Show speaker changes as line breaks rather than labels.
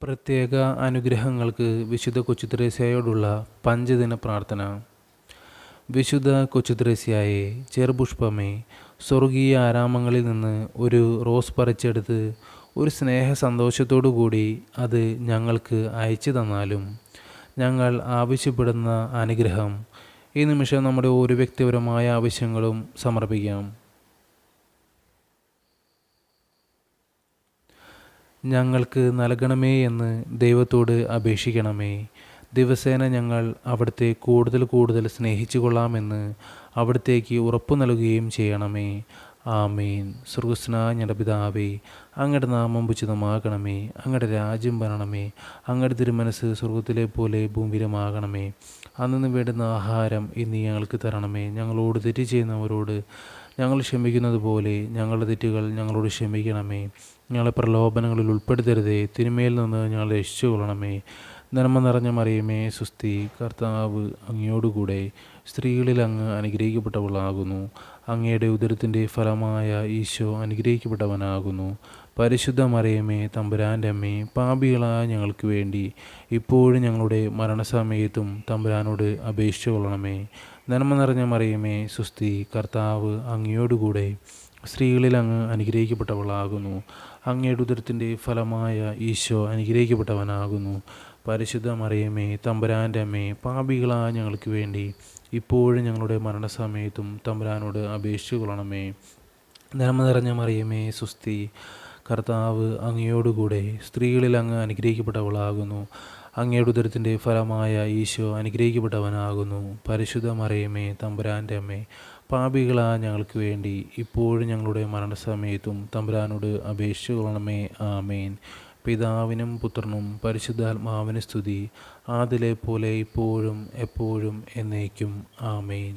പ്രത്യേക അനുഗ്രഹങ്ങൾക്ക് വിശുദ്ധ കൊച്ചുത്രേസ്യയോടുള്ള പഞ്ചദിന പ്രാർത്ഥന. വിശുദ്ധ കൊച്ചുത്രേസ്യയെ, ചെറുപുഷ്പമേ, സ്വർഗീയ ആരാമങ്ങളിൽ നിന്ന് ഒരു റോസ് പറിച്ചെടുത്ത് ഒരു സ്നേഹ സന്തോഷത്തോടു കൂടി അത് ഞങ്ങൾക്ക് അയച്ചു തന്നാലും ഞങ്ങൾ ആവശ്യപ്പെടുന്ന അനുഗ്രഹം ഈ നിമിഷം നമ്മുടെ ഓരോ വ്യക്തിപരമായ ആവശ്യങ്ങളും സമർപ്പിക്കാം. ഞങ്ങൾക്ക് നൽകണമേ എന്ന് ദൈവത്തോട് അപേക്ഷിക്കണമേ. ദിവസേന ഞങ്ങൾ അവിടുത്തെ കൂടുതൽ കൂടുതൽ സ്നേഹിച്ചു കൊള്ളാമെന്ന് അവിടുത്തേക്ക് ഉറപ്പു നൽകുകയും ചെയ്യണമേ. ആമേൻ. സ്വർഗ്ഗസ്ഥനായ ഞങ്ങളുടെ പിതാവേ, അങ്ങയുടെ നാമം ഉചിതമാകണമേ. അങ്ങയുടെ രാജ്യം വരണമേ. അങ്ങയുടെ തിരുമനസ് സ്വർഗത്തിലെ പോലെ ഭൂമിയിലുമാകണമേ. അന്നു വേണ്ടുന്ന ആഹാരം ഇന്ന് ഞങ്ങൾക്ക് തരണമേ. ഞങ്ങളോട് തെറ്റ് ചെയ്യുന്നവരോട് ഞങ്ങൾ ക്ഷമിക്കുന്നത് പോലെ ഞങ്ങളുടെ തെറ്റുകൾ ഞങ്ങളോട് ക്ഷമിക്കണമേ. ഞങ്ങളെ പ്രലോഭനങ്ങളിൽ ഉൾപ്പെടുത്തരുതേ, തിന്മയിൽ നിന്ന് ഞങ്ങളെ രക്ഷിച്ചു കൊള്ളണമേ. നന്മ നിറഞ്ഞ മറിയമേ, സുസ്തി, കർത്താവ് അങ്ങയോടുകൂടെ സ്ത്രീകളിൽ അങ്ങ് അനുഗ്രഹിക്കപ്പെട്ടവളാകുന്നു. അങ്ങയുടെ ഉദരത്തിൻ്റെ ഫലമായ ഈശോ അനുഗ്രഹിക്കപ്പെട്ടവനാകുന്നു. പരിശുദ്ധ മറിയമേ, തമ്പുരാൻ്റെ അമ്മേ, പാപികളായ ഞങ്ങൾക്ക് വേണ്ടി ഇപ്പോഴും ഞങ്ങളുടെ മരണസമയത്തും തമ്പുരാനോട് അപേക്ഷിച്ചു കൊള്ളണമേ. നന്മ നിറഞ്ഞ മറിയമേ, സുസ്തി, കർത്താവ് അങ്ങയോടുകൂടെ സ്ത്രീകളിൽ അങ്ങ് അനുഗ്രഹിക്കപ്പെട്ടവളാകുന്നു. അങ്ങയുടെ ഉദരത്തിൻ്റെ ഫലമായ ഈശോ അനുഗ്രഹിക്കപ്പെട്ടവനാകുന്നു. പരിശുദ്ധ മറിയമേ, തമ്പുരാൻ്റെ അമ്മേ, പാപികളായ ഞങ്ങൾക്ക് വേണ്ടി ഇപ്പോഴും ഞങ്ങളുടെ മരണസമയത്തും തമ്പുരാനോട് അപേക്ഷിച്ചു കൊള്ളണമേ. നന്മ നിറഞ്ഞ മറിയമേ, സുസ്തി, കർത്താവ് അങ്ങയോടുകൂടെ സ്ത്രീകളിൽ അങ്ങ് അനുഗ്രഹിക്കപ്പെട്ടവളാകുന്നു. അങ്ങയുടെ ഉദരത്തിൻ്റെ ഫലമായ ഈശോ അനുഗ്രഹിക്കപ്പെട്ടവനാകുന്നു. പരിശുദ്ധ മറിയമേ, തമ്പുരാൻ്റെ അമ്മേ, പാപികളായ ഞങ്ങൾക്ക് വേണ്ടി ഇപ്പോഴും ഞങ്ങളുടെ മരണസമയത്തും തമ്പുരാനോട് അപേക്ഷിച്ചു കൊള്ളണമേ. ആമേൻ. പിതാവിനും പുത്രനും പരിശുദ്ധാത്മാവിനും സ്തുതി, ആദിലെ പോലെ ഇപ്പോഴും എപ്പോഴും എന്നേക്കും. ആമേൻ.